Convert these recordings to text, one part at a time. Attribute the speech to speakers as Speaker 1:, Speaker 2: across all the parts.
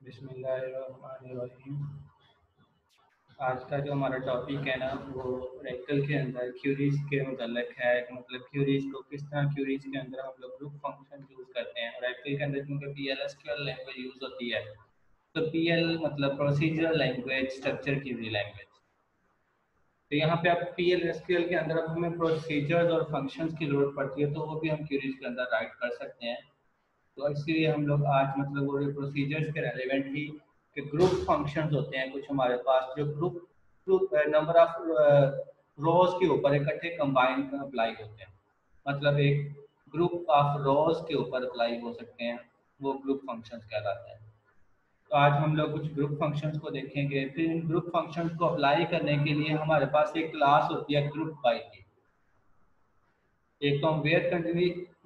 Speaker 1: बिस्मिल्लाहिर्रहमानिर्रहीम। आज का जो हमारा टॉपिक है ना वो रेक्टल के अंदर क्यूरीज के मतलब है। मतलब क्यूरीज को किस तरह क्यूरीज के अंदर हम लोग ग्रुप फंक्शन यूज करते हैं। और रेक्टल के अंदर क्योंकि PL/SQL लैंग्वेज यूज होती है तो PL मतलब procedural language, structure Curie language. तो यहाँ पे आप PL/SQL के अंदर अब हमें प्रोसीजर्स और फंक्शंस की जरूरत पड़ती है तो वो भी हम क्यूरीज के अंदर राइट कर सकते हैं। तो इसलिए हम लोग आज मतलब वो प्रोसीजर्स के रेलिवेंट ही कि ग्रुप फंक्शंस होते हैं कुछ हमारे पास जो ग्रुप ग्रुप नंबर ऑफ रोज के ऊपर इकट्ठे कंबाइन अप्लाई होते हैं। मतलब एक ग्रुप ऑफ रोज के ऊपर अप्लाई हो सकते हैं, वो ग्रुप फंक्शंस कहलाते हैं। तो आज हम लोग कुछ ग्रुप फंक्शंस को देखेंगे। फिर इन ग्रुप फंक्शंस को अप्लाई करने के लिए हमारे पास एक क्लास होती है ग्रुप बाय की। एक तो हम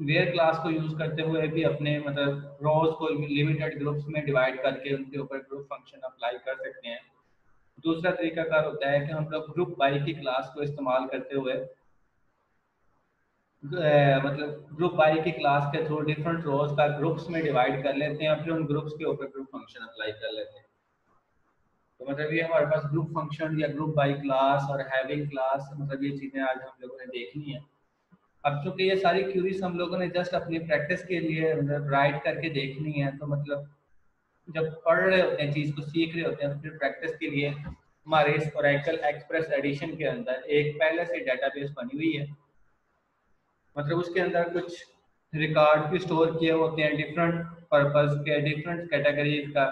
Speaker 1: वेयर क्लास को यूज करते हुए भी अपने मतलब रोज को लिमिटेड ग्रुप्स में डिवाइड करके उनके ऊपर ग्रुप फंक्शन अप्लाई कर सकते हैं। दूसरा तरीकाकार होता है कि हम लोग ग्रुप बाई की क्लास को इस्तेमाल करते हुए मतलब ग्रुप बाई की क्लास के थ्रू डिफरेंट रोज का ग्रुप्स में डिवाइड कर लेते हैं और फिर उन ग्रुप्स के ऊपर ग्रुप फंक्शन अप्लाई कर लेते हैं। तो मतलब ये हमारे पास ग्रुप फंक्शन या ग्रुप बाई क्लास और हैविंग क्लास, मतलब ये चीज़ें आज हम लोगों ने देखनी है। अब चूंकि ये सारी क्यूरीज हम लोगों ने जस्ट अपनी प्रैक्टिस के लिए राइट करके देखनी है, तो मतलब जब पढ़ रहे होते हैं, चीज़ को सीख रहे होते हैं, तो फिर प्रैक्टिस के लिए हमारे इस ओरेकल एक्सप्रेस एडिशन के अंदर एक पहले से डेटाबेस बनी हुई है। मतलब उसके अंदर कुछ रिकॉर्ड भी स्टोर किए होते हैं डिफरेंट पर्पस के, डिफरेंट कैटेगरीज का,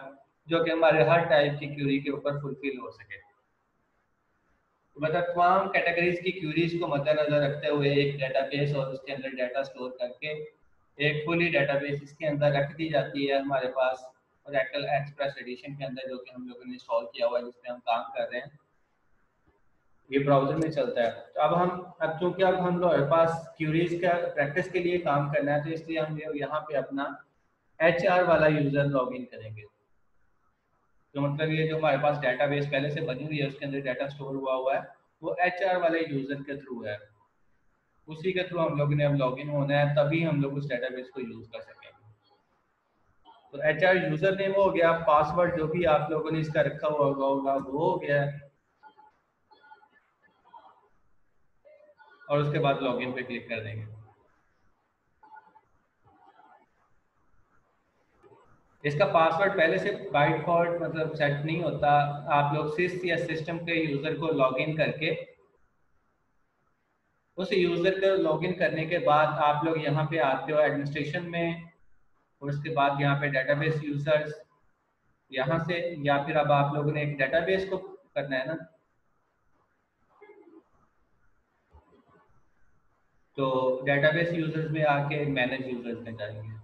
Speaker 1: जो कि हमारे हर टाइप की क्यूरी के ऊपर फुलफिल हो सके। तो मतलब तमाम कैटेगरीज की क्यूरीज को मद्देनजर रखते हुए एक डेटाबेस और उसके अंदर डाटा स्टोर करके एक फुली डेटाबेस इसके अंदर रख दी जाती है हमारे पास ओरेकल एक्सप्रेस एडिशन के अंदर, जो कि हम लोगों ने इंस्टॉल किया हुआ है, जिस पे हम काम कर रहे हैं। ये ब्राउजर में चलता है। तो अब चूंकि अब हम लोग हमारे पास क्यूरीज का प्रैक्टिस के लिए काम करना है, तो इसलिए हम यहाँ पे अपना HR वाला यूजर लॉग इन करेंगे। तो मतलब ये जो हमारे पास डेटाबेस पहले से बनी हुई है, उसके अंदर डाटा स्टोर हुआ हुआ है, वो HR वाले यूजर के थ्रू है। उसी के थ्रू हम लोग ने अब लॉगिन होना है, तभी हम लोग उस डेटाबेस को यूज कर सकेंगे। तो HR यूजर नेम हो गया, पासवर्ड जो भी आप लोगों ने इसका रखा हुआ होगा वो हो गया, और उसके बाद लॉगिन पे क्लिक कर देंगे। इसका पासवर्ड पहले से बाय डिफॉल्ट मतलब सेट नहीं होता। आप लोग सिस या सिस्टम के यूजर को लॉगिन करके, उस यूजर को लॉगिन करने के बाद आप लोग यहाँ पे आते हो एडमिनिस्ट्रेशन में, और उसके बाद यहाँ पे डेटाबेस यूजर्स, यहाँ से, या फिर अब आप लोगों ने एक डेटाबेस को करना है ना, तो डेटाबेस यूजर्स में आके मैनेज यूजर्स में जाएंगे।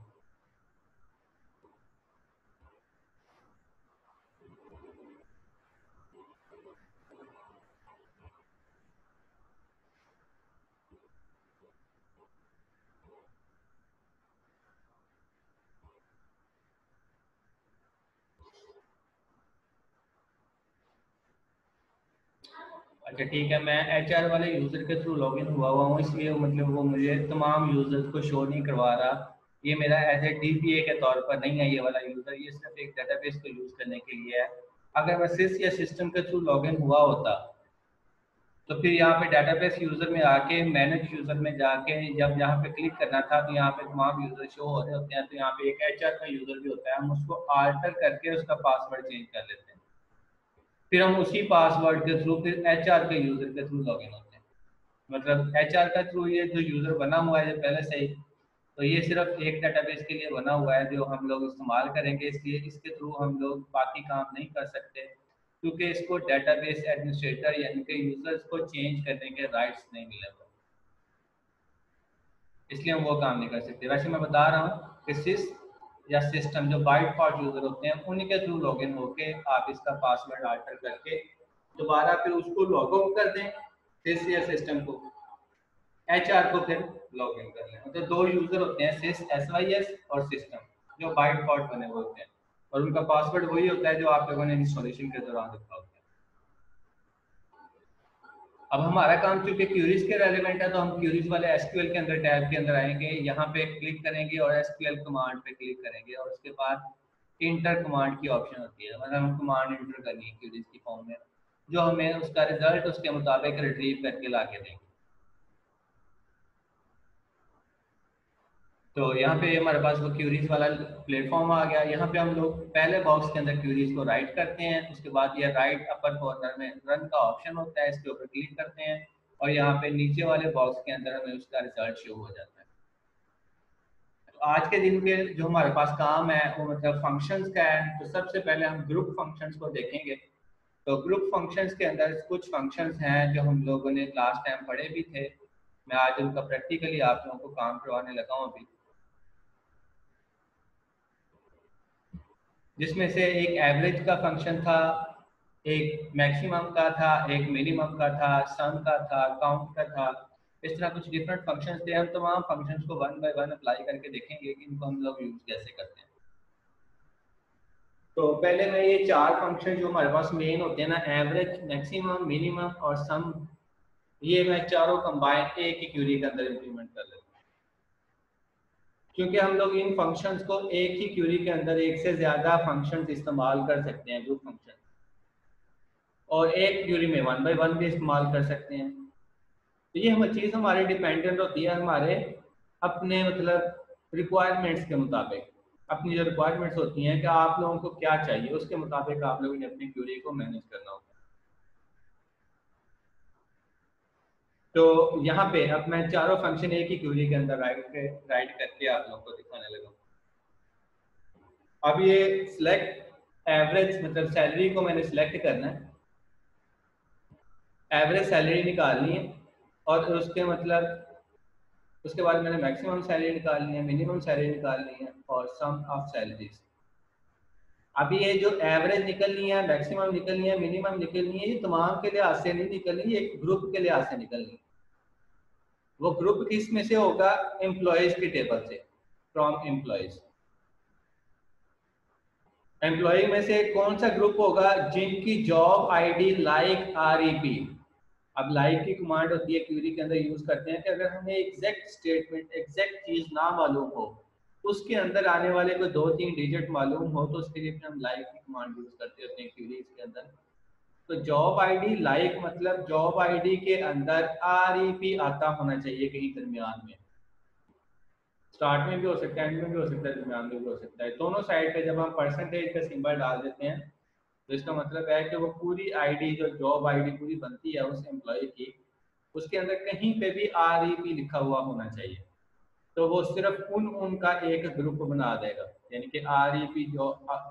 Speaker 1: अच्छा ठीक है, मैं HR वाले यूजर के थ्रू लॉगिन हुआ हूँ, इसलिए मतलब वो मुझे तमाम यूजर्स को शो नहीं करवा रहा। ये मेरा एज ए DBA के तौर पर नहीं है ये वाला यूजर, ये सिर्फ एक डेटाबेस को यूज करने के लिए है। अगर मैं सिस या सिस्टम के थ्रू लॉगिन हुआ होता, तो फिर यहाँ पे डेटाबेस यूजर में आके मैनेज यूजर में जाके जब यहाँ पे क्लिक करना था, तो यहाँ पे तमाम यूजर शो हो रहे होते हैं। तो यहाँ पे एक HR का यूजर भी होता है, हम उसको आल्टर करके उसका पासवर्ड चेंज कर लेते हैं। फिर हम उसी पासवर्ड के थ्रू फिर HR के यूजर के थ्रू लॉगिन होते हैं। मतलब HR का थ्रू ये जो यूजर बना हुआ है जो पहले से ही, तो ये सिर्फ एक डेटाबेस के लिए बना हुआ है जो हम लोग इस्तेमाल करेंगे, इसलिए इसके थ्रू हम लोग बाकी काम नहीं कर सकते, क्योंकि इसको डेटाबेस एडमिनिस्ट्रेटर यानी कि यूजर्स को चेंज करने के राइट्स नहीं मिले हुए, इसलिए हम वो काम नहीं कर सकते। वैसे मैं बता रहा हूँ कि सिस या सिस्टम जो बाय डिफॉल्ट यूजर होते हैं, उन्हीं के थ्रू लॉगिन होके आप इसका पासवर्ड अल्टर करके दोबारा फिर उसको लॉग आउट कर दें, सिस या सिस्टम को, HR को फिर लॉग इन कर लें। मतलब दो यूजर होते हैं, सिस SYS और सिस्टम, जो बाय डिफॉल्ट बने हुए होते हैं, और उनका पासवर्ड वही होता है जो आप लोगों ने इंस्टॉलेशन के दौरान रखा होता है। अब हमारा काम चूंकि क्यूरीज के रेलिवेंट है, तो हम क्यूरीज वाले SQL के अंदर टैब के अंदर आएंगे, यहाँ पे क्लिक करेंगे और SQL कमांड पे क्लिक करेंगे, और उसके बाद इंटर कमांड की ऑप्शन होती है, मतलब हम कमांड इंटर करनी है क्यूरीज की फॉर्म में, जो हमें उसका रिजल्ट उसके मुताबिक रिट्रीव करके ला के देंगे। तो यहाँ पे हमारे पास वो क्यूरीज वाला प्लेटफॉर्म आ गया। यहाँ पे हम लोग पहले बॉक्स के अंदर क्यूरीज को राइट करते हैं, उसके बाद ये राइट अपर कॉर्नर में रन का ऑप्शन होता है, इसके ऊपर क्लिक करते हैं और यहाँ पे नीचे वाले बॉक्स के अंदर हमें उसका रिजल्ट शो हो जाता है। तो आज के दिन के जो हमारे पास काम है वो मतलब फंक्शंस का है। तो सबसे पहले हम ग्रुप फंक्शंस को देखेंगे। तो ग्रुप फंक्शंस के अंदर कुछ फंक्शंस हैं जो हम लोगों ने लास्ट टाइम पढ़े भी थे, मैं आज उनका प्रैक्टिकली आप लोगों को काम करवाने लगा हूँ अभी। जिसमें से एक एवरेज का फंक्शन था, एक मैक्सिमम का था, एक मिनिमम का था, सम का था, काउंट का था। इस तरह कुछ डिफरेंट फंक्शंस थे। हम तमाम फंक्शंस को वन बाय वन अप्लाई करके देखेंगे कि इनको हम लोग यूज कैसे करते हैं। तो पहले मैं ये चार फंक्शन जो हमारे पास मेन होते हैं ना, एवरेज, मैक्सिमम, मिनिमम और सम, ये मैं चारों कंबाइन एक ही क्यूरी के अंदर इंप्लीमेंट कर लेता हूँ। क्योंकि हम लोग इन फंक्शंस को एक ही क्यूरी के अंदर एक से ज्यादा फंक्शंस इस्तेमाल कर सकते हैं, ग्रुप फंक्शन, और एक क्यूरी में वन बाय वन भी इस्तेमाल कर सकते हैं। तो ये हम चीज़ हमारे डिपेंडेंट होती है हमारे अपने मतलब रिक्वायरमेंट्स के मुताबिक। अपनी जो रिक्वायरमेंट्स होती हैं कि आप लोगों को क्या चाहिए, उसके मुताबिक आप लोगों ने अपनी क्यूरी को मैनेज करना होता है। तो यहाँ पे अब मैं चारों फंक्शन एक ही क्यूरी के अंदर राइट करके आप लोगों को दिखाने लगा। अब ये सिलेक्ट एवरेज मतलब सैलरी को मैंने सिलेक्ट करना है, एवरेज सैलरी निकालनी है और उसके मतलब उसके बाद मैंने मैक्सिमम सैलरी निकालनी है, मिनिमम सैलरी निकालनी है और सम ऑफ सैलरीज। अभी ये जो एवरेज निकलनी है, मैक्सिमम निकलनी है, मिनिमम निकलनी है, ये तमाम के लिहाज से नहीं निकलनी, एक ग्रुप के लिहाज से निकलनी है। वो ग्रुप किस में से होगा? एम्प्लॉयज की टेबल से, फ्रॉम एम्प्लॉयज। एम्प्लॉय में से कौन सा ग्रुप होगा? जिनकी जॉब आईडी लाइक REP। अब लाइक की कमांड होती है क्यूरी के अंदर, यूज करते हैं कि अगर हमें एग्जैक्ट स्टेटमेंट, एग्जैक्ट चीज ना मालूम हो, उसके अंदर आने वाले को 2-3 डिजिट मालूम हो, तो उसके लिए हम लाइक की कमांड यूज करते होते हैं क्यूरीज के अंदर। तो जॉब आईडी लाइक मतलब जॉब आईडी के अंदर REP आता होना चाहिए कहीं दरमियान में। स्टार्ट में भी हो सकता है, एंड में भी हो सकता है, दरमियान में भी हो सकता है। दोनों साइड पे जब हम परसेंटेज का सिंबल डाल देते हैं तो इसका मतलब है कि वो पूरी आईडी, जो जॉब आईडी पूरी बनती है उस एम्प्लॉय की, उसके अंदर कहीं पे भी REP लिखा हुआ होना चाहिए। तो वो सिर्फ उनका एक ग्रुप बना देगा, यानी कि REP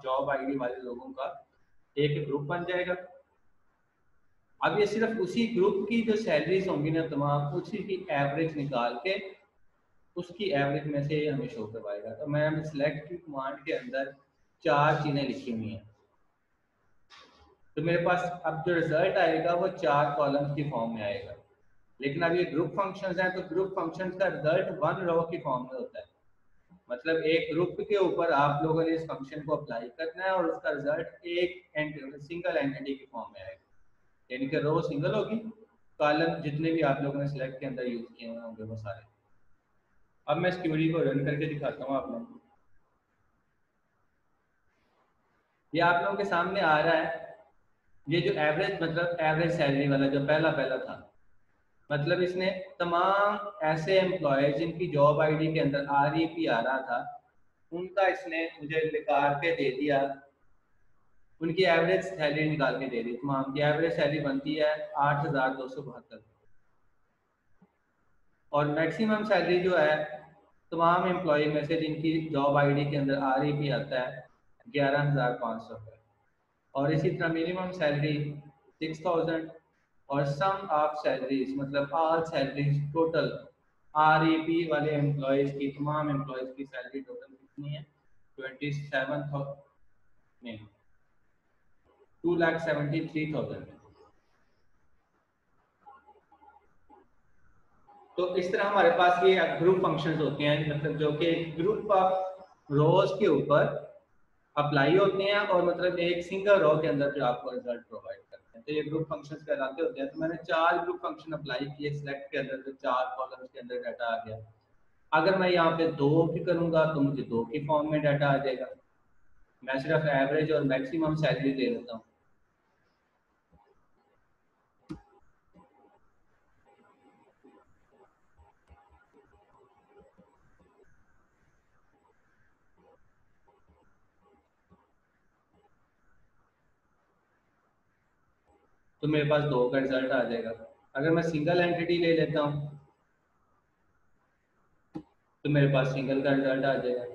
Speaker 1: जॉब आईडी वाले लोगों का एक ग्रुप बन जाएगा। अब ये सिर्फ उसी ग्रुप की जो सैलरीज होंगी ना तमाम, उसी की एवरेज निकाल के उसकी एवरेज में से हमें शो करवाएगा। तो मैं सिलेक्ट की कमांड के अंदर चार चीजें लिखी हुई हैं, तो मेरे पास अब जो रिजल्ट आएगा वो 4 कॉलम्स की फॉर्म में आएगा। लेकिन अब ये ग्रुप फंक्शंस हैं, तो ग्रुप फंक्शंस का रिजल्ट 1 रो की फॉर्म में होता है। मतलब एक ग्रुप के ऊपर आप लोगों ने इस फंक्शन को अप्लाई करना है और उसका रिजल्ट एक सिंगल एंटिटी की फॉर्म में आएगा, यानी कि रो सिंगल होगी, कॉलम जितने भी आप लोगों ने सिलेक्ट के अंदर यूज किए होंगे वो सारे। अब मैं इस क्यूरी को रन करके दिखाता हूँ आप लोगों को। ये आप लोगों के सामने आ रहा है, ये जो एवरेज मतलब एवरेज सैलरी वाला जो पहला था, मतलब इसने तमाम ऐसे एम्प्लॉय जिनकी जॉब आईडी के अंदर REP आ रहा था, उनका इसने मुझे निकाल के दे दिया, उनकी एवरेज सैलरी निकाल के दे दी। तमाम की एवरेज सैलरी बनती है 8,272 और मैक्सिमम सैलरी जो है तमाम एम्प्लॉय में से जिनकी जॉब आईडी के अंदर REP आता है 11,500 है। और इसी तरह मिनिमम सैलरी 6,000 और सम ऑफ सैलरीज मतलब ऑल सैलरीज टोटल REP वाले एम्प्लॉयज की, तमाम एम्प्लॉयज की सैलरी टोटल कितनी है? 2,73,000। तो इस तरह हमारे पास ये ग्रुप फंक्शंस होते हैं, मतलब जो कि ग्रुप ऑफ रोज के ऊपर अप्लाई होते हैं और मतलब एक सिंगल रो के अंदर जो आपको रिजल्ट प्रोवाइड करते हैं। तो ये ग्रुप फंक्शंस कहलाते होते हैं। तो मैंने 4 ग्रुप फंक्शन अप्लाई किए सिलेक्ट के अंदर, तो 4 कॉलम्स के अंदर डाटा आ गया। अगर मैं यहाँ पे 2 की करूंगा तो मुझे 2 की फॉर्म में डाटा आ जाएगा। मैं सिर्फ एवरेज और मैक्सिमम सैलरी ले लेता हूँ। तो मेरे पास 2 का रिजल्ट आ जाएगा। अगर मैं सिंगल एंटिटी ले लेता हूँ तो मेरे पास सिंगल का रिजल्ट आ जाएगा।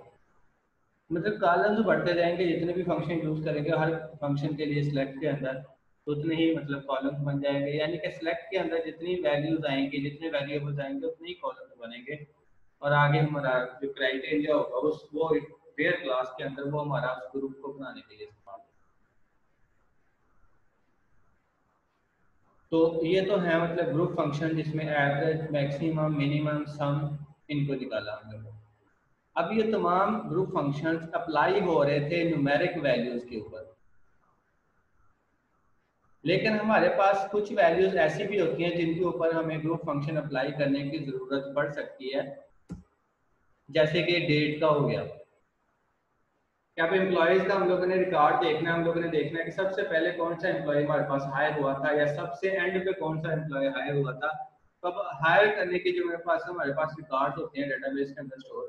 Speaker 1: मतलब कॉलम्स बढ़ते जाएंगे, जितने भी फंक्शन यूज करेंगे हर फंक्शन के लिए सिलेक्ट के अंदर, तो उतने ही मतलब कॉलम्स बन जाएंगे। यानी कि सिलेक्ट के अंदर जितनी वैल्यूज आएंगी, जितने वेरिएबल्स आएंगे, उतने ही कॉलम्स बनेंगे। और आगे हमारा जो क्राइटेरिया होगा उस वो वेयर क्लास के अंदर वो हमारा उस ग्रुप को बनाने के लिए इस्तेमाल। तो ये तो है मतलब ग्रुप फंक्शन जिसमें एवरेज, मैक्सिमम, मिनिमम, सम इनको निकाला हम लोगों ने। अब ये तमाम ग्रुप फंक्शंस अप्लाई हो रहे थे न्यूमेरिक वैल्यूज के ऊपर, लेकिन हमारे पास कुछ वैल्यूज ऐसी भी होती हैं जिनके ऊपर हमें ग्रुप फंक्शन अप्लाई करने की जरूरत पड़ सकती है। जैसे कि डेट का हो गया, क्या पे एम्प्लॉयज का हम लोगों ने रिकॉर्ड देखना है, हम लोगों ने देखना है कि सबसे पहले कौन सा एम्प्लॉय हमारे पास हायर हुआ था या सबसे एंड पे कौन सा एम्प्लॉय हायर हुआ था। तो अब हायर करने के जो मेरे पास हमारे पास रिकॉर्ड होते हैं डेटाबेस के अंदर स्टोर,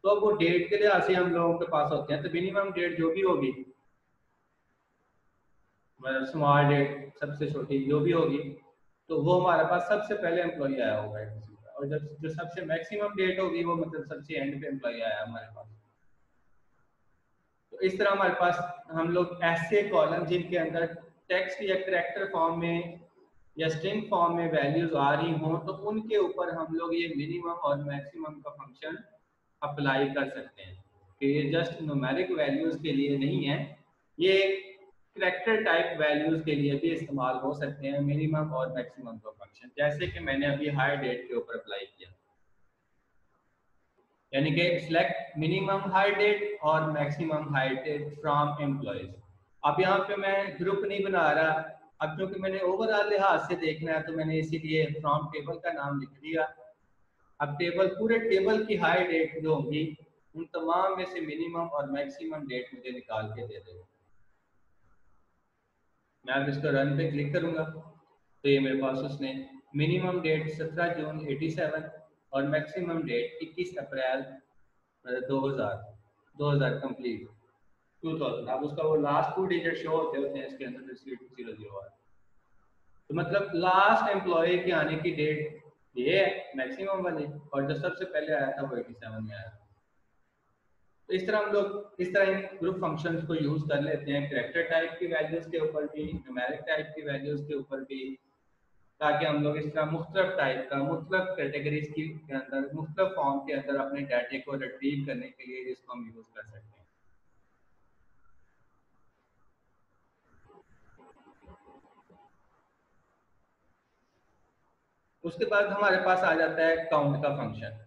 Speaker 1: तो अब वो डेट के लिहाज से हम लोगों के पास होते हैं। तो मिनिमम डेट जो भी होगी, मतलब स्मॉल डेट सबसे छोटी जो भी होगी, तो वो हमारे पास सबसे पहले एम्प्लॉय आया होगा किसी का। और जब जो सबसे मैक्सिमम डेट होगी वो मतलब सबसे एंड पे एम्प्लॉय आया हमारे पास। तो इस तरह हमारे पास हम लोग ऐसे कॉलम जिनके अंदर टेक्स्ट या कैरेक्टर फॉर्म में या स्ट्रिंग फॉर्म में वैल्यूज आ रही हों, तो उनके ऊपर हम लोग ये मिनिमम और मैक्सिमम का फंक्शन अप्लाई कर सकते हैं। कि ये जस्ट न्यूमेरिक वैल्यूज के लिए नहीं है, ये कैरेक्टर टाइप वैल्यूज के लिए भी इस्तेमाल हो सकते हैं मिनिमम और मैक्सिमम का फंक्शन, जैसे कि मैंने अभी हाई डेट के ऊपर अप्लाई किया। यानी कि सिलेक्ट मिनिमम हाई डेट और maximum hire date from employees. अब यहाँ पे मैं ग्रुप नहीं बना रहा, अब क्योंकि मैंने ओवरऑल लिहाज से देखना है तो मैंने इसीलिए फ्रॉम टेबल का नाम लिख दिया। अब टेबल, पूरे टेबल की हाई डेट जो होंगी उन तमाम में से मिनिमम और मैक्सिमम डेट मुझे निकाल के दे देगा। मैं अब इसको रन पे क्लिक करूंगा तो ये मेरे पास उसने मिनिमम डेट 17 जून 87 और मैक्सिमम डेट 21 अप्रैल 2000 2000 कंप्लीट 2000। अब उसका वो लास्ट 2 डिजिट शो होते हैं इसके अंदर, 3200 है। तो मतलब लास्ट एम्प्लॉय के आने की डेट ये है मैक्सिमम वाली, और जो सबसे पहले आया था वो 87 में आया। तो इस तरह हम लोग इस तरह इन ग्रुप फंक्शंस को यूज कर लेते हैं कैरेक्टर टाइप की वैल्यूज के ऊपर भी, न्यूमेरिक टाइप की वैल्यूज के ऊपर भी, ताकि हम लोग इस तरह मुख्तलिफ टाइप का, मुख्तलिफ कैटेगरीज की के अंदर, मुख्तलिफ फॉर्म के अंदर अपने डाटे को रिट्रीव करने के लिए इसको हम यूज कर सकते हैं। उसके बाद हमारे पास आ जाता है काउंट का फंक्शन।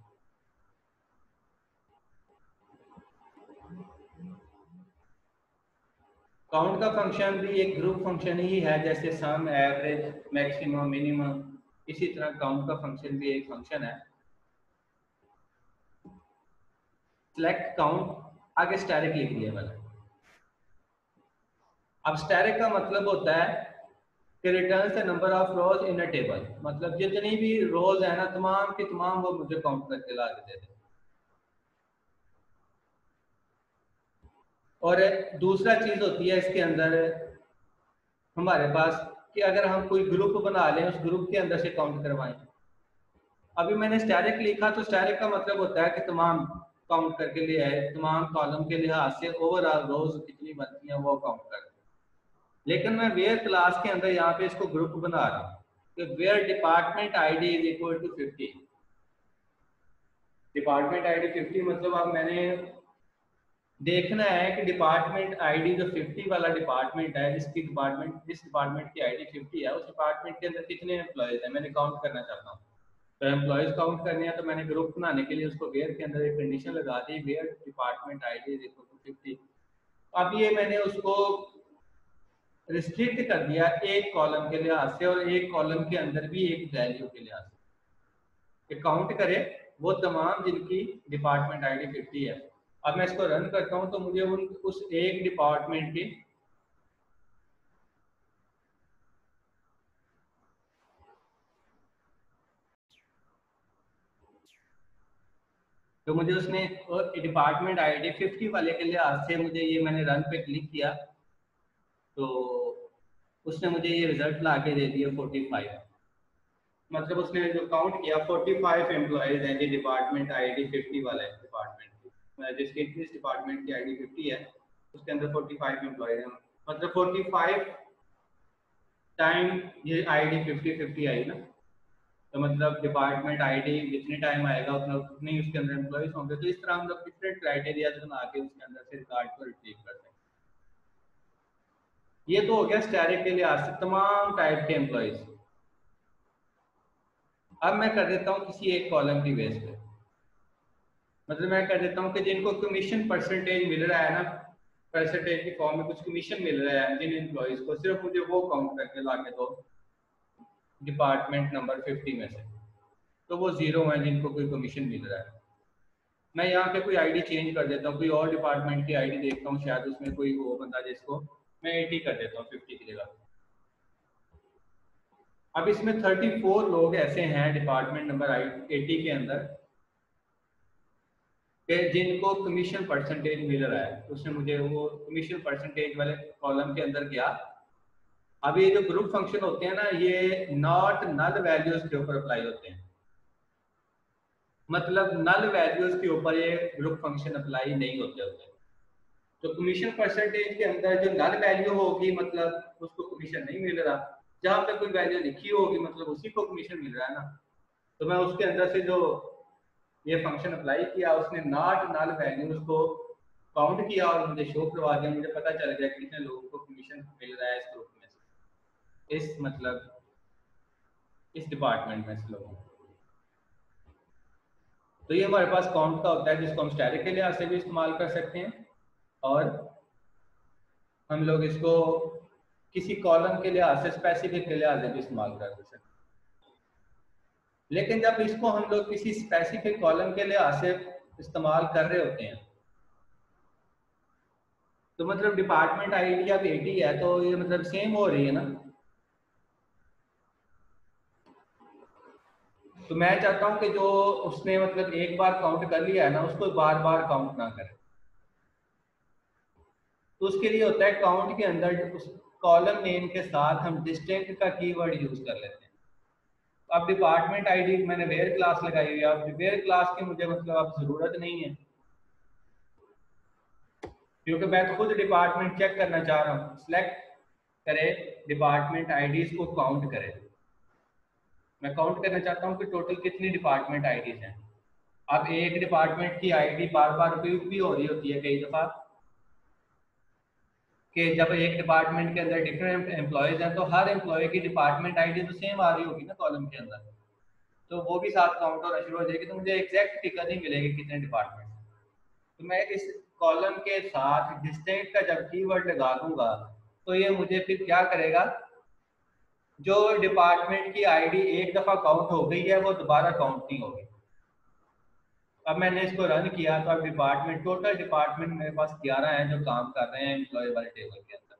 Speaker 1: काउंट का फंक्शन भी एक ग्रुप फंक्शन ही है, जैसे सम, एवरेज, मैक्सिमम, मिनिमम। इसी तरह काउंट का फंक्शन भी एक फंक्शन है। सिलेक्ट काउंट, आगे स्टैटिक लिख दिया मैंने। अब स्टैटिक का मतलब होता है कि returns the number of rose in a table, मतलब जितनी भी रोज है ना तमाम की तमाम वो मुझे काउंट करके ला के दे दे। और दूसरा चीज होती है इसके अंदर हमारे पास कि अगर हम कोई ग्रुप बना लें, उस ग्रुप के अंदर से काउंट करवाएं। अभी मैंने स्टैटिक लिखा तो स्टैटिक का मतलब होता है कि तमाम काउंट करके ले आए, तमाम कॉलम के लिहाज से ओवरऑल रोज कितनी बनती हैं वो काउंट कर। लेकिन मैं वेयर क्लास के अंदर यहाँ पे इसको ग्रुप बना रहा हूँ कि where department ID is equal to 50। Department ID 50 मतलब अब मैंने देखना है कि डिपार्टमेंट आईडी जो 50 वाला डिपार्टमेंट है, जिस डिपार्टमेंट की आईडी 50 है, उस डिपार्टमेंट के अंदर कितने एम्प्लॉयज हैं मैंने काउंट करना चाहता हूँ। तो एम्प्लॉयज काउंट करने हैं तो मैंने ग्रुप बनाने के लिए उसको वेयर के अंदर एक कंडीशन लगा दी, where department ID is equal to 50। अब ये मैंने उसको रिस्ट्रिक्ट कर दिया एक कॉलम के लिहाज से और एक कॉलम के अंदर भी एक वैल्यू के लिहाज से, काउंट करे वो तमाम जिनकी डिपार्टमेंट आईडी 50 है। अब मैं इसको रन करता हूँ तो मुझे उस एक डिपार्टमेंट की तो मुझे उसने डिपार्टमेंट आईडी 50 वाले के लिए आज से मुझे ये मैंने रन पे क्लिक किया तो उसने मुझे ये रिजल्ट ला के दे दिया 45। मतलब उसने जो काउंट किया 45 एम्प्लॉयज हैं जी डिपार्टमेंट आईडी 50 वाला है डिपार्टमेंट की, जिसके इस डिपार्टमेंट की आईडी 50 है उसके अंदर 45 एम्प्लॉयज हैं। मतलब 45 टाइम ये आईडी 50 आई ना, तो मतलब डिपार्टमेंट आईडी जितने टाइम आएगा उतना उतने ही उसके अंदर एम्प्लॉयज होंगे। तो इस तरह हम लोग डिफरेंट क्राइटेरिया बना के उसके अंदर से रिकॉर्ड को रिट्रीव करते हैं। ये तो हो गया स्टैटिक के लिहाज से तमाम टाइप के एम्प्लॉयज। अब मैं कर देता हूँ किसी एक कॉलम की बेस पे, मतलब मैं कर देता हूँ कि जिनको कमीशन परसेंटेज मिल रहा है ना, परसेंटेज की फॉर्म में कुछ कमीशन मिल रहा है जिन एम्प्लॉयज को, सिर्फ मुझे वो काउंट करके ला के दो डिपार्टमेंट नंबर 50 में से, तो वो 0 है जिनको कोई कमीशन मिल रहा है। मैं यहाँ पे कोई आईडी चेंज कर देता हूँ, कोई और डिपार्टमेंट की आईडी देखता हूँ, शायद उसमें कोई हो बंदा जिसको मैं 80 कर देता हूँ 50 की जगह। अब इसमें 34 लोग ऐसे हैं डिपार्टमेंट नंबर 80 के अंदर कि जिनको कमीशन परसेंटेज मिल रहा है। तो उसने मुझे वो कमीशन परसेंटेज वाले कॉलम के अंदर गया। अब ये जो ग्रुप फंक्शन होते हैं ना, ये नॉट नल वैल्यूज के ऊपर अप्लाई होते हैं। मतलब नल वैल्यूज के ऊपर ये ग्रुप फंक्शन अप्लाई नहीं होते होते। तो कमीशन परसेंटेज के अंदर जो नल वैल्यू होगी मतलब उसको कमीशन नहीं मिल रहा, जहां पे कोई वैल्यू लिखी होगी मतलब उसी को कमीशन मिल रहा है ना। तो मैं उसके अंदर से जो ये फंक्शन अप्लाई किया, उसने नॉट नल वैल्यूज को काउंट किया और मुझे शो करवा दिया। मुझे पता चल गया कितने लोगों को कमीशन मिल रहा है इस ग्रुप में से, इस मतलब इस डिपार्टमेंट में से लोगों को। तो ये हमारे पास काउंट का होता है जिसको हम स्टैटिक के लिहाज से भी इस्तेमाल कर सकते हैं और हम लोग इसको किसी कॉलम के लिहाज से स्पेसिफिक के लिहाज से भी इस्तेमाल कर सकते हैं। लेकिन जब इसको हम लोग किसी स्पेसिफिक कॉलम के लिहाज से इस्तेमाल कर रहे होते हैं तो मतलब डिपार्टमेंट आईडी अब 80 है तो ये मतलब सेम हो रही है ना। तो मैं चाहता हूं कि जो उसने मतलब एक बार काउंट कर लिया है ना, उसको बार बार काउंट ना करें। तो उसके लिए होता है काउंट के अंदर उस कॉलम नेम के साथ हम डिस्टिंक्ट का कीवर्ड यूज कर लेते हैं। अब डिपार्टमेंट आईडी मैंने वेयर क्लास लगाई हुई है, अब वेयर क्लास की मुझे मतलब अब जरूरत नहीं है क्योंकि मैं तो खुद डिपार्टमेंट चेक करना चाह रहा हूँ। सिलेक्ट करे डिपार्टमेंट आईडीज को काउंट करे। मैं काउंट करना चाहता हूँ कि टोटल कितनी डिपार्टमेंट आईडीज हैं। अब एक डिपार्टमेंट की आईडी बार बार उपयोग भी हो रही होती है कई दफा कि जब एक डिपार्टमेंट के अंदर डिफरेंट एम्प्लॉयज हैं तो हर एम्प्लॉय की डिपार्टमेंट आईडी तो सेम आ रही होगी ना कॉलम के अंदर, तो वो भी साथ काउंट होना शुरू हो जाएगी। तो मुझे एग्जैक्ट फिगर नहीं मिलेगी कितने डिपार्टमेंट। तो मैं इस कॉलम के साथ डिस्टिंक्ट का जब कीवर्ड लगा दूंगा तो ये मुझे फिर क्या करेगा, जो डिपार्टमेंट की आईडी एक दफा काउंट हो गई है वो दोबारा काउंट नहीं होगी। अब मैंने इसको रन किया तो अब डिपार्टमेंट टोटल डिपार्टमेंट मेरे पास 11 हैं जो काम कर रहे हैं एम्प्लॉय वाले टेबल के अंदर।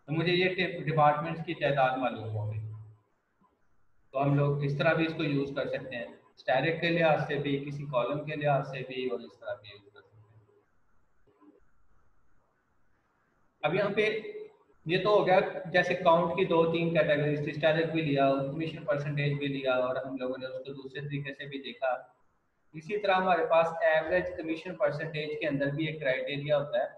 Speaker 1: तो मुझे ये डिपार्टमेंट्स की तादाद मालूम होगी। तो हम लोग इस तरह भी इसको यूज कर सकते हैं, स्टैटिक के लिहाज से भी, किसी कॉलम के लिहाज से भी, और इस तरह भी यूज कर सकते हैं। अब यहाँ पे ये तो हो गया जैसे काउंट की 2-3 कैटेगरीज थी, स्टैटिक भी लिया और कमीशन परसेंटेज भी लिया और हम लोगों ने उसको दूसरे तरीके से भी देखा। इसी तरह हमारे पास एवरेज कमीशन परसेंटेज के अंदर भी एक क्राइटेरिया होता है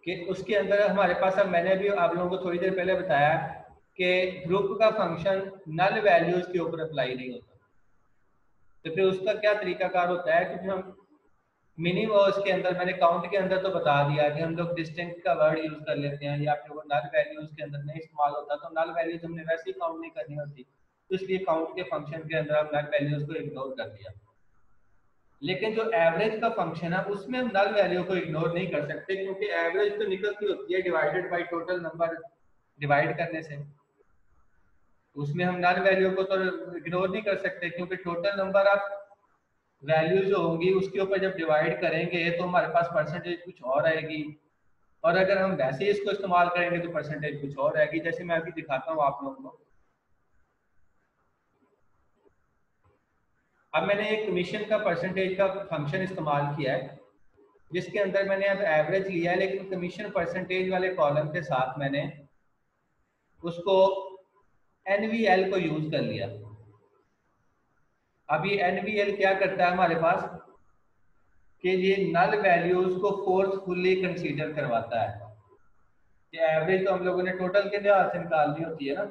Speaker 1: कि उसके अंदर हमारे पास, अब मैंने भी आप लोगों को थोड़ी देर पहले बताया कि ग्रुप का फंक्शन नल वैल्यूज के ऊपर अप्लाई नहीं होता। तो फिर उसका क्या तरीकाकार होता है कि फिर हम मिनिमम उसके अंदर, मैंने काउंट के अंदर तो बता दिया कि हम लोग डिस्टिंक्ट का वर्ड यूज कर लेते हैं, या फिर वो नल वैल्यूज के अंदर नहीं इस्तेमाल होता तो नल वैल्यूज हमने वैसे ही काउंट नहीं करनी होती, तो इसलिए काउंट के फंक्शन के अंदर हम नल वैल्यूज को इग्नोर कर दिया। लेकिन जो एवरेज का फंक्शन है उसमें हम नल वैल्यू को इग्नोर नहीं कर सकते क्योंकि एवरेज तो निकलती होती है divided by total number divide करने से। उसमें हम नल वैल्यू को तो इग्नोर नहीं कर सकते, क्योंकि टोटल नंबर ऑफ वैल्यू जो होंगी उसके ऊपर जब डिवाइड करेंगे तो हमारे पास परसेंटेज कुछ और आएगी, और अगर हम वैसे ही इसको इस्तेमाल करेंगे तो परसेंटेज कुछ और आएगी। जैसे मैं अभी दिखाता हूँ आप लोगों को। अब मैंने एक कमीशन का परसेंटेज का फंक्शन इस्तेमाल किया है, जिसके अंदर मैंने अब एवरेज लिया है, लेकिन कमीशन परसेंटेज वाले कॉलम के साथ मैंने उसको NVL को यूज कर लिया। अब ये NVL क्या करता है हमारे पास कि ये नल वैल्यूज को फोर्सफुली कंसीडर करवाता है। ये एवरेज तो हम लोगों ने टोटल के लिहाज से निकालनी होती है ना,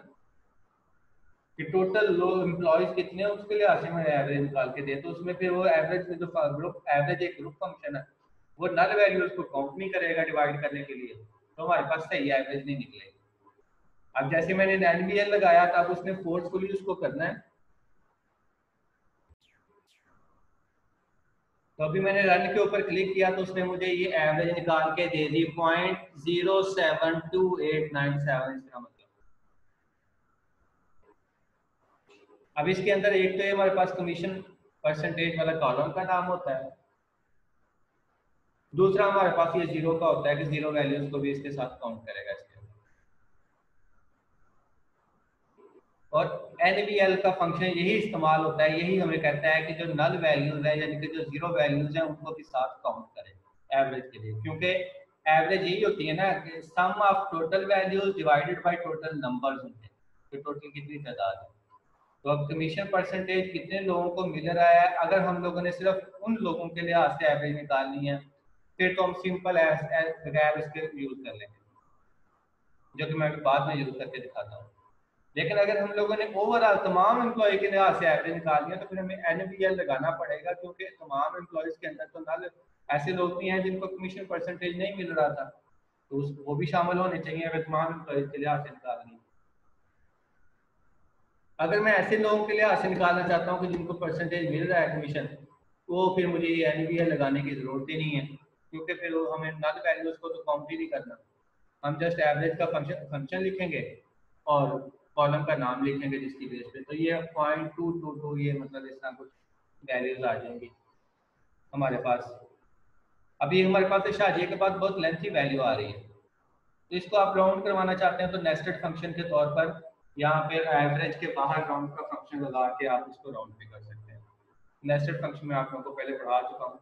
Speaker 1: कि टोटल लोग एम्प्लॉयज कितने हैं उसके लिहाज से मैंने एवरेज निकाल के दिया, तो उसमें फिर वो एवरेज जो ग्रुप एवरेज एक ग्रुप फंक्शन है वो नल वैल्यूज को काउंट नहीं करेगा डिवाइड करने के लिए, तो हमारे पास सही एवरेज नहीं निकलेगी। अब जैसे मैंने NVL लगाया था, अब उसने फोर्सफुली उसको करना है, तो अभी मैंने रन के ऊपर क्लिक किया तो उसने मुझे ये एवरेज निकाल के दे दी 0.072897 इसका मतलब। अब इसके अंदर एक तो ये हमारे पास कमीशन परसेंटेज वाला कॉलम का नाम होता है, दूसरा हमारे पास ये जीरो का होता है कि जीरो वैल्यूज को भी इसके साथ काउंट करेगा इसके अंदर। और NVL का फंक्शन यही इस्तेमाल होता है, यही हमें कहता है कि जो नल वैल्यूज है यानी कि जो जीरो वैल्यूज हैं उनको भी साथ काउंट करें एवरेज के लिए, क्योंकि एवरेज यही होती है ना कि sum of total values divided by total numbers होते हैं, तो टोटल कितनी तादाद है। तो अब कमीशन परसेंटेज कितने लोगों को मिल रहा है, अगर हम लोगों ने सिर्फ उन लोगों के लिहाज से एवरेज निकालनी है फिर तो हम सिंपल बगैर इसके यूज कर लेंगे, जो कि मैं बाद में यूज करके दिखाता हूँ। लेकिन अगर हम लोगों ने ओवरऑल तमाम एम्प्लॉय के लिहाज से एवरेज निकालनी है तो फिर हमें NVL लगाना पड़ेगा, क्योंकि तमाम एम्प्लॉयज के अंदर तो नल ऐसे लोग भी हैं जिनको कमीशन परसेंटेज नहीं मिल रहा था, तो वो भी शामिल होने चाहिए अगर तमाम एम्प्लॉयज के लिहाज से निकालनी है। अगर मैं ऐसे लोगों के लिहाज से निकालना चाहता हूँ कि जिनको परसेंटेज मिल रहा है कमीशन, तो फिर मुझे ये NVL लगाने की जरूरत ही नहीं है, क्योंकि फिर हमें नल वैल्यूज को तो काउंट ही नहीं करना, हम जस्ट एवरेज का फंक्शन लिखेंगे और कॉलम का नाम लिखेंगे जिसकी बेस पे, तो ये 0.222 ये मतलब इस तरह कुछ वैल्यूज आ जाएंगी हमारे पास। अभी हमारे पास शादी के बाद बहुत लेंथी वैल्यू आ रही है, तो इसको आप राउंड करवाना चाहते हैं तो नेस्टेड फंक्शन के तौर पर यहाँ पे एवरेज के बाहर राउंड का फंक्शन लगा के आप इसको राउंड भी कर सकते हैं। नेस्टेड फंक्शन में आप लोगों को पहले पढ़ा चुका हूँ,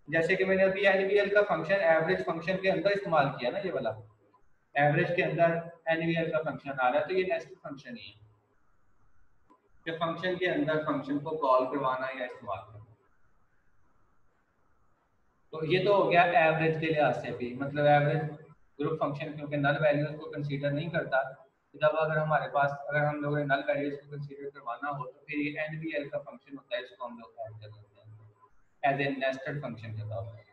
Speaker 1: जैसे कि मैंने अभी NVL का फंक्शन एवरेज फंक्शन के अंदर इस्तेमाल किया ना, ये वाला एवरेज के अंदर NVL का फंक्शन आ रहा है, तो ये नेस्टेड फंक्शन ही है कि फंक्शन के अंदर फंक्शन को कॉल करवाना या इस्तेमाल करना। तो ये तो हो गया एवरेज के लिहाज से भी, मतलब एवरेज ग्रुप फंक्शन क्योंकि नल वैल्यूज को कंसीडर नहीं करता, जब अगर हमारे पास अगर हम लोगों ने नल वैल्यूज को कंसीडर करवाना हो तो फिर ये NVL का फंक्शन होता है, इसको हम लोग ऐड कर देते हैं एज ए नेस्टेड फंक्शन के तौर पर।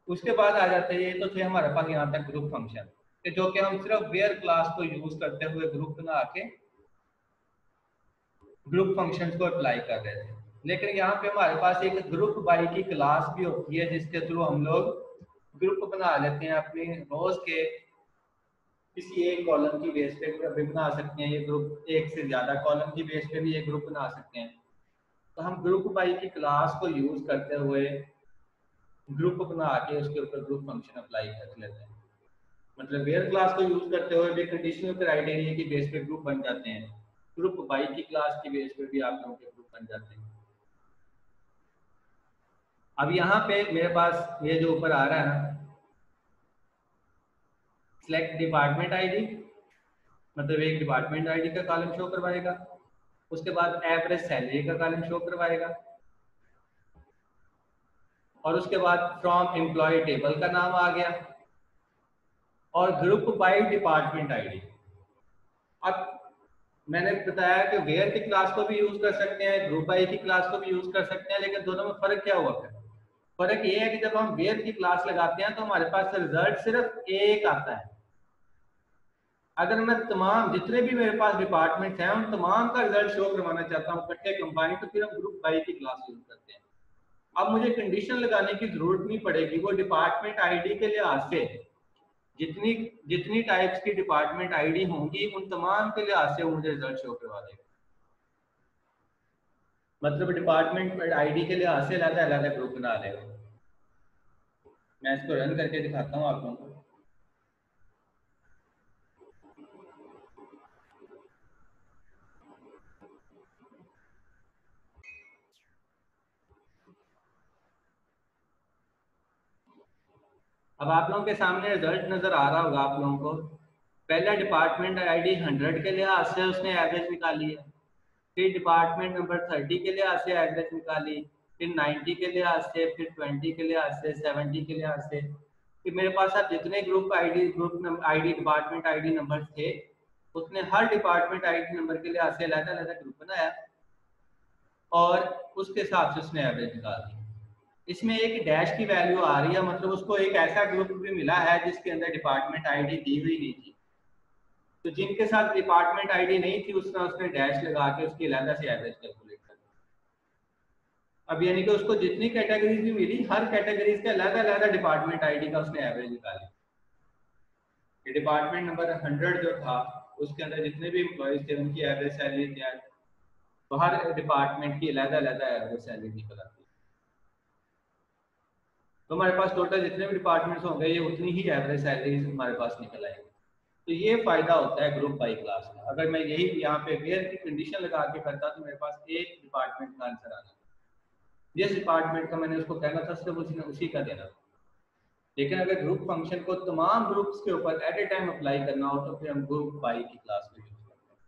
Speaker 1: उसके बाद आ जाते हैं, ये तो थे हमारे पास यहाँ तक ग्रुप फंक्शन कि जो कि हम सिर्फ वेयर क्लास को यूज करते हुए ग्रुप बना के ग्रुप फंक्शंस को अप्लाई कर रहे थे। लेकिन यहाँ पे हमारे पास एक ग्रुप बाई की क्लास भी होती है जिसके थ्रू हम लोग ग्रुप बना लेते हैं अपने रोज के किसी एक कॉलम की बेस पे भी बना सकते हैं, ये ग्रुप एक से ज्यादा कॉलम की बेस पे भी एक ग्रुप बना सकते हैं। तो हम ग्रुप बाई की क्लास को यूज करते हुए ग्रुप बना के उसके ऊपर ग्रुप फंक्शन अप्लाई कर लेते हैं, मतलब वेयर क्लास को यूज करते हुए भी कंडीशनल क्राइटेरिया की बेस पे ग्रुप बन जाते हैं, ग्रुप बाई की क्लास की बेस पे भी आप लोगों के ग्रुप बन जाते हैं। अब यहाँ पे मेरे पास ये जो ऊपर आ रहा है ना सिलेक्ट डिपार्टमेंट आईडी, मतलब एक डिपार्टमेंट आईडी का कॉलम शो करवाएगा, उसके बाद एवरेज सैलरी का कॉलम शो करवाएगा, और उसके बाद फ्रॉम एम्प्लॉय टेबल का नाम आ गया, और ग्रुप बाय डिपार्टमेंट आईडी। अब मैंने बताया कि वेयर की क्लास को भी यूज कर सकते हैं, ग्रुप बाय की क्लास को भी यूज कर सकते हैं, लेकिन दोनों में फर्क क्या हुआ है? फर्क ये है कि जब हम वेयर की क्लास लगाते हैं तो हमारे पास रिजल्ट सिर्फ एक आता है। अगर मैं तमाम जितने भी मेरे पास डिपार्टमेंट्स हैं उन तमाम का रिजल्ट शो करवाना चाहता हूँ इकट्ठे कंबाइन, तो फिर हम ग्रुप बाई की क्लास यूज करते हैं। अब मुझे कंडीशन लगाने की जरूरत नहीं पड़ेगी, वो डिपार्टमेंट आईडी के लिहाज से जितनी जितनी टाइप्स की डिपार्टमेंट आईडी होंगी उन तमाम के लिहाज से वो मुझे रिजल्ट शो करवा देगा। मतलब डिपार्टमेंट आईडी के लिहाज से अलग अलग ग्रुप बना लेगा। मैं इसको रन करके दिखाता हूँ आप लोगों को। अब आप लोगों के सामने रिजल्ट नजर आ रहा होगा आप लोगों को। पहला डिपार्टमेंट आईडी 100 के लिहाज से उसने एवरेज निकाली है, फिर डिपार्टमेंट नंबर 30 के लिहाज से एवरेज निकाली, फिर 90 के लिहाज से, फिर 20 के लिहाज से, 70 के लिहाज से। फिर मेरे पास अब जितने group ID department ID number थे, उसने हर डिपार्टमेंट आईडी नंबर के लिहाज से अलग अलग ग्रुप बनाया और उसके हिसाब से उसने एवरेज निकाल दी। इसमें एक डैश की वैल्यू आ रही है, मतलब उसको एक ऐसा ग्रुप भी मिला है जिसके अंदर डिपार्टमेंट आईडी दी हुई नहीं थी। तो जिनके साथ डिपार्टमेंट आईडी नहीं थी उसने डैश लगा के उसकी अलग से एवरेज कैलकुलेट कर दी। अब यानी कि उसको जितनी कैटेगरीज भी मिली, हर कैटेगरीज के अलग अलग डिपार्टमेंट आईडी का उसने एवरेज निकाली। डिपार्टमेंट नंबर 100 जो था उसके अंदर जितने भी एम्प्लॉइज थे उनकी एवरेज सैलरी क्या है, तो हर डिपार्टमेंट की अलग अलग एवरेज सैलरी निकल आती है। तो हमारे पास टोटल जितने भी डिपार्टमेंट्स होंगे ये उतनी ही एवरेज सैलरी हमारे पास निकल आएगी। तो ये फायदा होता है ग्रुप बाई क्लास का। अगर मैं यही यहाँ पे वेयर की कंडीशन लगा के करता तो मेरे पास एक डिपार्टमेंट का आंसर आना, जिस डिपार्टमेंट का मैंने उसको कहना था सिर्फ उसने उसी का देना। लेकिन अगर ग्रुप फंक्शन को तमाम ग्रुप्स के ऊपर एट ए टाइम अप्लाई करना हो तो फिर हम ग्रुप बाई की क्लास में यूज करते हैं।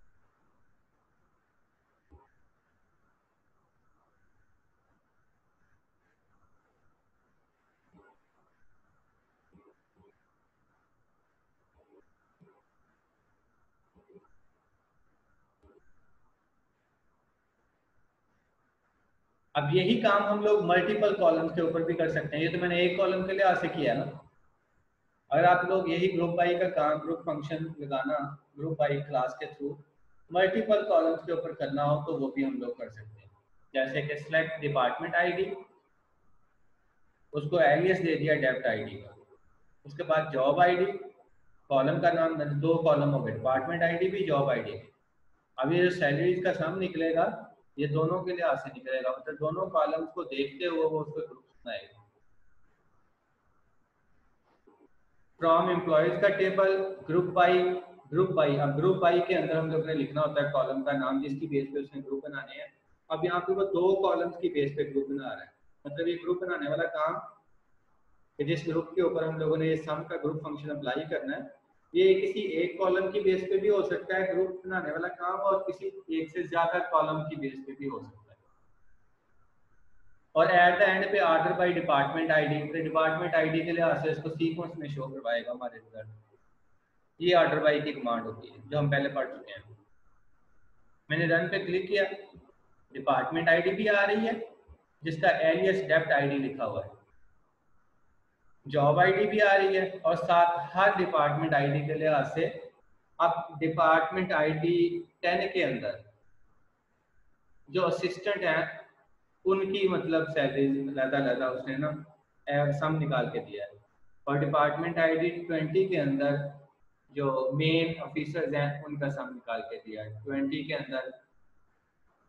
Speaker 1: अब यही काम हम लोग मल्टीपल कॉलम्स के ऊपर भी कर सकते हैं। ये तो मैंने एक कॉलम के लिए से किया ना। अगर आप लोग यही ग्रुप बाई का काम, ग्रुप फंक्शन लगाना ग्रुप बाई क्लास के थ्रू मल्टीपल कॉलम्स के ऊपर करना हो तो वो भी हम लोग कर सकते हैं। जैसे कि सिलेक्ट डिपार्टमेंट आईडी, उसको एलियस दे दिया डेप्ट आईडी का, उसके बाद जॉब आईडी, कॉलम का नाम, दो कॉलम हो गए, डिपार्टमेंट आईडी भी, जॉब आईडी भी। अब ये जो सैलरीज का सम निकलेगा ये दोनों के लिए से निकलेगा, मतलब दोनों कॉलम्स को देखते हुए वो उसको ग्रुप बनाएगा। फ्रॉम एम्प्लॉयज का टेबल, ग्रुप बाई। अब ग्रुप बाई के अंदर हम लोग ने लिखना होता है कॉलम का नाम जिसकी बेस पे उसने ग्रुप बनाने हैं। अब यहाँ पे वो दो कॉलम्स की बेस पे ग्रुप बना रहा है, मतलब ये ग्रुप बनाने वाला काम कि जिस ग्रुप के ऊपर हम लोगों ने ये सम का ग्रुप फंक्शन अप्लाई करना है, ये किसी एक कॉलम की बेस पे भी हो सकता है ग्रुप बनाने वाला काम, और किसी एक से ज्यादा कॉलम की बेस पे भी हो सकता है। और एट द एंड पे ऑर्डर बाय डिपार्टमेंट आईडी, फिर डिपार्टमेंट आईडी के लिहाज से इसको सीक्वेंस में शो करवाएगा हमारे रिजल्ट। ये ऑर्डर बाय की कमांड होती है जो हम पहले पढ़ चुके हैं। मैंने रन पे क्लिक किया, डिपार्टमेंट आईडी भी आ रही है जिसका एलियस डेप्ट आईडी लिखा हुआ है, जॉब आईडी भी आ रही है, और साथ हर डिपार्टमेंट आईडी के लिहाज से अब डिपार्टमेंट आईडी 10 के अंदर जो असिस्टेंट हैं उनकी मतलब सैलरी लहदा उसने ना सम निकाल के दिया है। और डिपार्टमेंट आईडी 20 के अंदर जो मेन ऑफिसर्स हैं उनका सम निकाल के दिया है 20 के अंदर।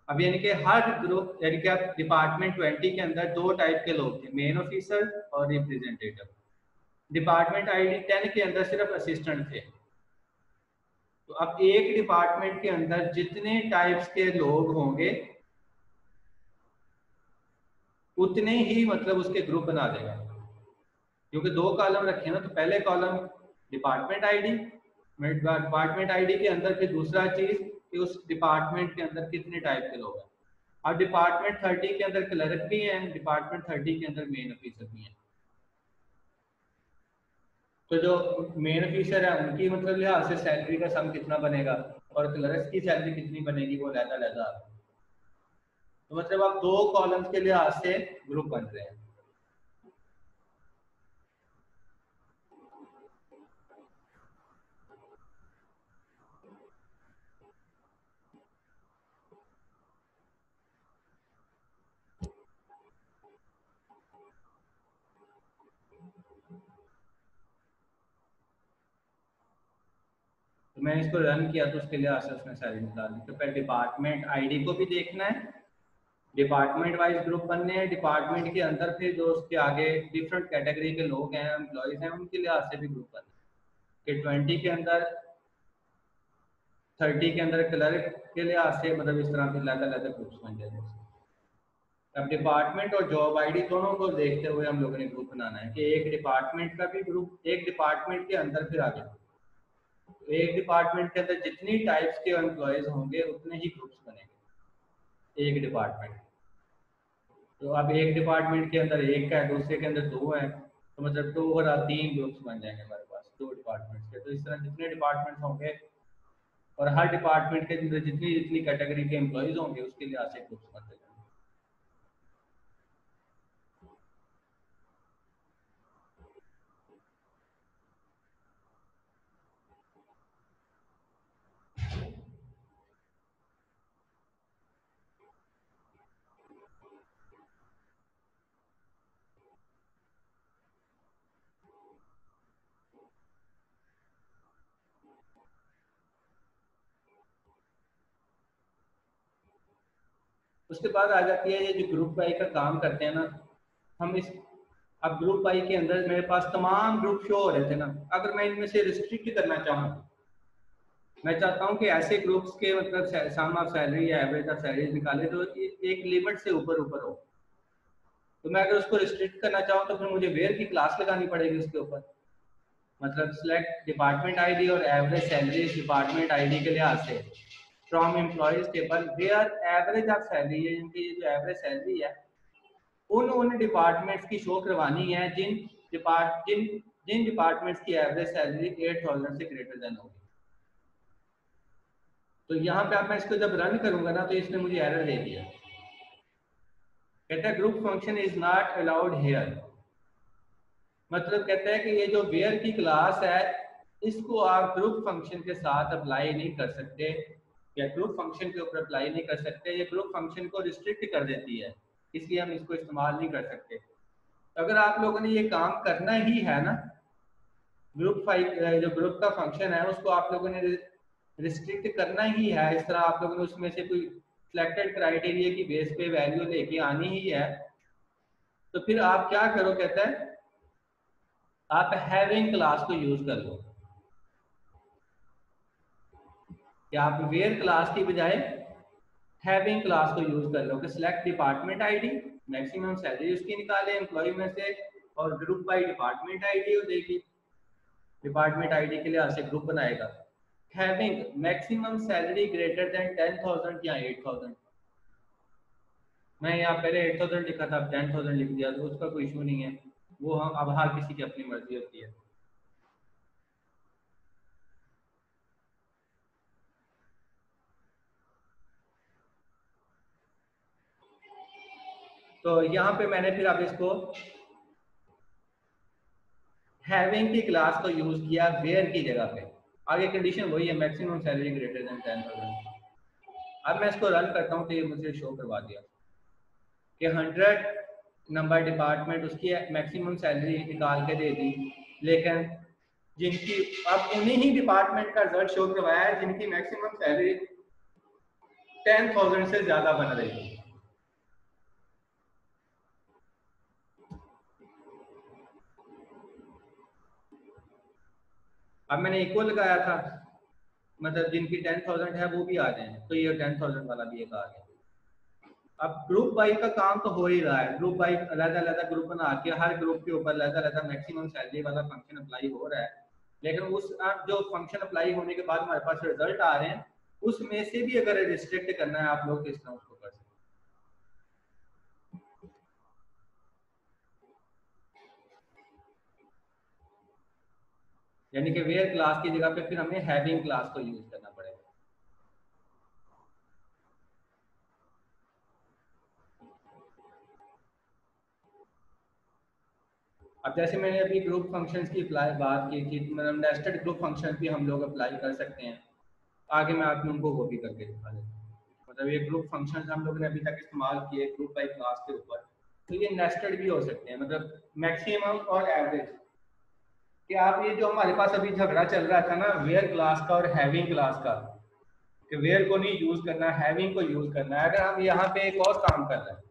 Speaker 1: अब यानी कि हर ग्रुप, यानी कि अब डिपार्टमेंट 20 के अंदर दो टाइप के लोग थे, मेन ऑफिसर और रिप्रेजेंटेटिव। डिपार्टमेंट आईडी 10 के अंदर सिर्फ असिस्टेंट थे। तो अब एक डिपार्टमेंट के अंदर जितने टाइप्स के लोग होंगे उतने ही मतलब उसके ग्रुप बना देगा, क्योंकि दो कॉलम रखे ना, तो पहले column department ID, department ID के अंदर फिर दूसरा चीज कि उस डिपार्टमेंट के अंदर कितने टाइप के लोग हैं। अब डिपार्टमेंट 30 के अंदर क्लर्क भी हैं, डिपार्टमेंट 30 के अंदर मेन ऑफिसर भी हैं। तो जो मेन ऑफिसर है उनकी मतलब लिहाज से सैलरी का सम कितना बनेगा और क्लर्क की सैलरी कितनी बनेगी वो लहदा लहदा। तो मतलब आप दो कॉलम्स के लिहाज से ग्रुप बन रहे हैं। मैंने इसको रन किया तो उसके लिए आशा उसने सारी निकाल दी। तो पहले डिपार्टमेंट आईडी को भी देखना है, डिपार्टमेंट वाइज ग्रुप बनने हैं, डिपार्टमेंट के अंदर फिर जो उसके आगे डिफरेंट कैटेगरी के लोग हैं, एम्प्लॉयज हैं, उनके लिहाज से भी ग्रुप बनना है कि 20 के अंदर, 30 के अंदर क्लर्क के लिहाज से, मतलब इस तरह के अलग-अलग ग्रुप्स बन जाएंगे। अब डिपार्टमेंट और जॉब आईडी दोनों को देखते हुए हम लोगों ने ग्रुप बनाना है कि एक डिपार्टमेंट का भी ग्रुप, एक डिपार्टमेंट के अंदर फिर आगे एक डिपार्टमेंट के अंदर जितनी टाइप्स के एम्प्लॉयज होंगे उतने ही ग्रुप्स बनेंगे एक डिपार्टमेंट। तो अब एक डिपार्टमेंट के अंदर एक का है, दूसरे के अंदर दो है, तो मतलब तो ओवरऑल 3 ग्रुप्स बन जाएंगे हमारे पास 2 डिपार्टमेंट्स के। तो इस तरह जितने डिपार्टमेंट्स होंगे और हर डिपार्टमेंट के अंदर जितनी जितनी कैटेगरी के एम्प्लॉयज होंगे उसके लिए ऐसे ग्रुप्स बनते जाएंगे। उसके बाद आ जाती है ये जो ग्रुप बाई का काम करते हैं ना हम इस, अब ग्रुप बाई के अंदर मेरे पास तमाम ग्रुप शो हो रहे थे ना, अगर मैं इनमें से रिस्ट्रिक्ट करना चाहूँ, मैं चाहता हूँ कि ऐसे ग्रुप्स के मतलब सम ऑफ सैलरी या एवरेज ऑफ सैलरी निकाले तो एक लिमिट से ऊपर ऊपर हो। तो मैं अगर उसको रिस्ट्रिक्ट करना चाहूँ तो फिर मुझे वेयर की क्लास लगानी पड़ेगी उसके ऊपर, मतलब सिलेक्ट डिपार्टमेंट आईडी और एवरेज सैलरी डिपार्टमेंट आईडी के लिहाज से from employees table where average of salary है, जिनकी जो एवरेज सैलरी है उन डिपार्टमेंट्स की शो करवानी है जिन डिपार्टमेंट्स की एवरेज सैलरी 8000 से ग्रेटर देन होगी। तो यहाँ पे अब मैं इसको जब रन करूंगा ना तो इसने मुझे एरर दे दिया, कहता है group function is not allowed here. मतलब कहता है कि ये जो वेयर की क्लास है इसको आप ग्रुप फंक्शन के साथ अप्लाई नहीं कर सकते या ग्रुप फंक्शन के ऊपर अप्लाई नहीं कर सकते, ये ग्रुप फंक्शन को रिस्ट्रिक्ट कर देती है, इसलिए हम इसको इस्तेमाल नहीं कर सकते। अगर आप लोगों ने ये काम करना ही है ना, ग्रुप फाइल जो ग्रुप का फंक्शन है उसको आप लोगों ने रिस्ट्रिक्ट करना ही है, इस तरह आप लोगों ने उसमें से कोई सिलेक्टेड क्राइटेरिया की बेस पे वैल्यू लेके आनी ही है, तो फिर आप क्या करो, कहता है आप हैविंग क्लास को यूज कर लो, कि आप वेयर क्लास की बजाय हैविंग क्लास को यूज कर लो कि select department ID, maximum salary उसकी निकाले एम्प्लॉय में से, और ग्रुप बाय डिपार्टमेंट आईडी हो देगी, डिपार्टमेंट आईडी के लिए से ग्रुप बनाएगा, having maximum salary greater than 10,000 या 8,000। मैं यहाँ पहले 8,000 लिखा था, अब 10,000 लिख दिया, तो उसका कोई इशू नहीं है, वो हम अब हर किसी की अपनी मर्जी होती है। तो यहाँ पे मैंने फिर अब इसको हैविंग की क्लास को यूज किया वेयर की जगह पे, आगे कंडीशन वही है मैक्सिमम सैलरी ग्रेटर देन 10,000। अब मैं इसको रन करता हूँ तो ये मुझे शो करवा दिया कि 100 नंबर डिपार्टमेंट उसकी मैक्सिमम सैलरी निकाल के दे दी, लेकिन जिनकी अब उन्हीं ही डिपार्टमेंट का रिजल्ट शो करवाया है जिनकी मैक्सिमम सैलरी 10,000 से ज्यादा बन रही है। अब मैंने इक्वल लगाया था, मतलब जिनकी 10,000 है वो भी आ जाए, तो ये 10,000 वाला भी एक आ गया। अब ग्रुप बाई का काम तो हो ही रहा है, ग्रुप बाई अलग-अलग ग्रुप बना के हर ग्रुप के ऊपर अलग-अलग मैक्सिमम सैलरी वाला फंक्शन अप्लाई हो रहा है, लेकिन उस जो फंक्शन अप्लाई होने के बाद हमारे पास रिजल्ट आ रहे हैं उसमें से भी अगर रिस्ट्रिक्ट करना है आप लोग तो इस तरह उसको कर सकते हैं। यानी कि वेयर क्लास की जगह पे फिर हमें हैविंग क्लास को यूज करना पड़ेगा। अब जैसे मैंने अभी ग्रुप फंक्शंस की बात की थी, मतलब नेस्टेड ग्रुप फंक्शंस भी हम लोग अप्लाई कर सकते हैं, आगे मैं आप लोगों को वो भी करके दिखा देता हूँ। मतलब ये ग्रुप फंक्शंस हम लोगों ने अभी तक इस्तेमाल किए ग्रुप बाई क्लास के ऊपर, तो ये नेस्टेड भी हो सकते हैं, मतलब मैक्सिमम और एवरेज कि आप ये जो हमारे पास अभी झगड़ा चल रहा था ना वेयर क्लास का और हैविंग क्लास का, कि वेयर को नहीं यूज करना, हैविंग को यूज करना है। अगर हम यहाँ पे एक और काम कर रहे हैं,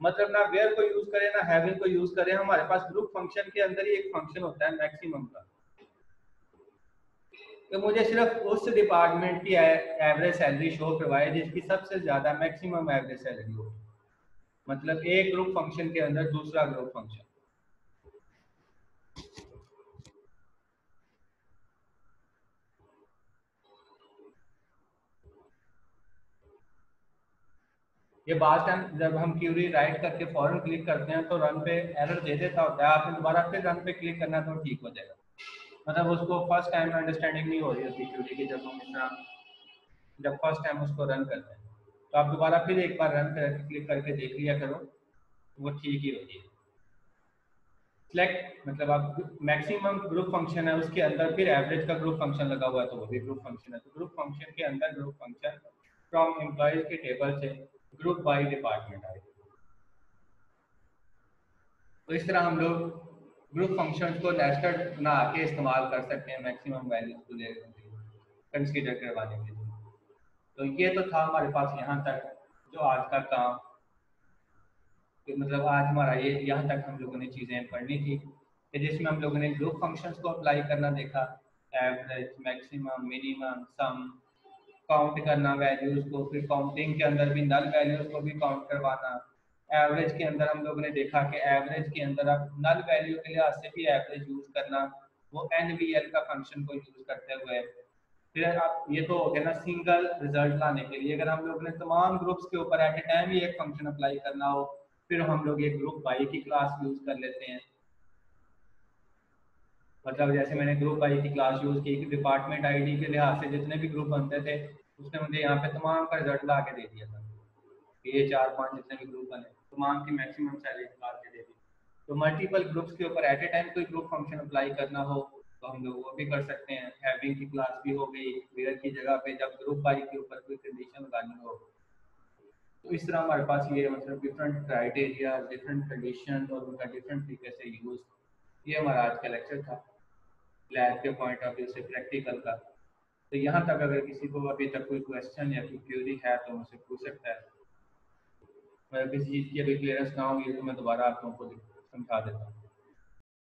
Speaker 1: मतलब ना वेयर को यूज करें ना हैविंग को यूज करें, हमारे पास ग्रुप फंक्शन के अंदर ही एक फंक्शन होता है मैक्सिमम का, तो मुझे सिर्फ उस डिपार्टमेंट की एवरेज सैलरी शो करवाए जिसकी सबसे ज्यादा मैक्सिमम एवरेज सैलरी हो, मतलब एक ग्रुप फंक्शन के अंदर दूसरा ग्रुप फंक्शन। ये बात टाइम जब हम क्यूरी राइट करके फॉरन क्लिक करते हैं तो रन पे एरर दे देता होता है, आपने दोबारा फिर रन पे क्लिक करना तो ठीक हो जाएगा। मतलब उसको फर्स्ट टाइम अंडरस्टैंडिंग नहीं हो रही होती क्यूरी की, जब हम इतना जब फर्स्ट टाइम उसको रन करते हैं तो आप दोबारा फिर एक बार रन करके क्लिक करके देख लिया करो, वो ठीक ही होती है। सिलेक्ट मतलब आप मैक्सिमम ग्रुप फंक्शन है उसके अंदर फिर एवरेज का ग्रुप फंक्शन लगा हुआ है तो वो भी ग्रुप फंक्शन है, तो ग्रुप फंक्शन के अंदर ग्रुप फंक्शन फ्रॉम एम्प्लॉयज के टेबल से ग्रुप बाय डिपार्टमेंट आए। तो इस तरह हम लोग ग्रुप फंक्शंस को नेस्टेड बना के इस्तेमाल कर सकते हैं मैक्सिमम वैल्यूज को कंसीडर करवाने के लिए। तो ये तो था हमारे पास यहाँ तक जो आज का काम, कि मतलब आज हमारा ये यहाँ तक हम लोगों ने चीज़ें पढ़नी थी कि जिसमें हम लोगों ने ग्रुप फंक्शंस को अप्लाई करना देखा, एवरेज मैक्सिमम मिनिमम सम, काउंट करना वैल्यूज को, फिर काउंटिंग के अंदर भी नल वैल्यूज को भी काउंट करवाना। एवरेज के अंदर हम लोगों ने देखा कि एवरेज के अंदर आप नल वैल्यू के लिहाज से भी एवरेज यूज करना, वो एनवीएल का फंक्शन को यूज करते हुए। फिर आप ये तो हो गया ना सिंगल रिजल्ट लाने के लिए, अगर हम लोग ने तमाम ग्रुप्स के ऊपर एट ए टाइम ही एक फंक्शन अप्लाई करना हो फिर हम लोग एक ग्रुप बाई की क्लास यूज कर लेते हैं। मतलब जैसे मैंने ग्रुप बाई की क्लास यूज की, डिपार्टमेंट आईडी के लिहाज से जितने भी ग्रुप बनते थे उसने मुझे यहाँ पे तमाम का रिजल्ट ला के दे दिया था, ये 4-5 जितने भी ग्रुप बने तमाम की मैक्सिमम सैलरी ला के दे दी। तो मल्टीपल ग्रुप्स के ऊपर एट ए टाइम कोई ग्रुप फंक्शन अप्लाई करना हो तो हम लोग वो भी कर सकते हैं। हैविंग की क्लास भी हो गई, वेयर की जगह पे जब ग्रुप बाई के ऊपर कोई कंडीशन लगानी हो, तो इस तरह हमारे पास ये मतलब डिफरेंट क्राइटेरिया डिफरेंट कंडीशन और उनका डिफरेंट तरीके से यूज, ये हमारा आज का लेक्चर था लैब के पॉइंट ऑफ व्यू से प्रैक्टिकल का। तो यहाँ तक अगर किसी को अभी तक कोई क्वेश्चन या कोई क्यूरी है तो मुझसे पूछ सकता है। मैं किसी चीज़ की अभी क्लियरेंस ना होगी तो मैं दोबारा आप लोगों को समझा देता हूँ।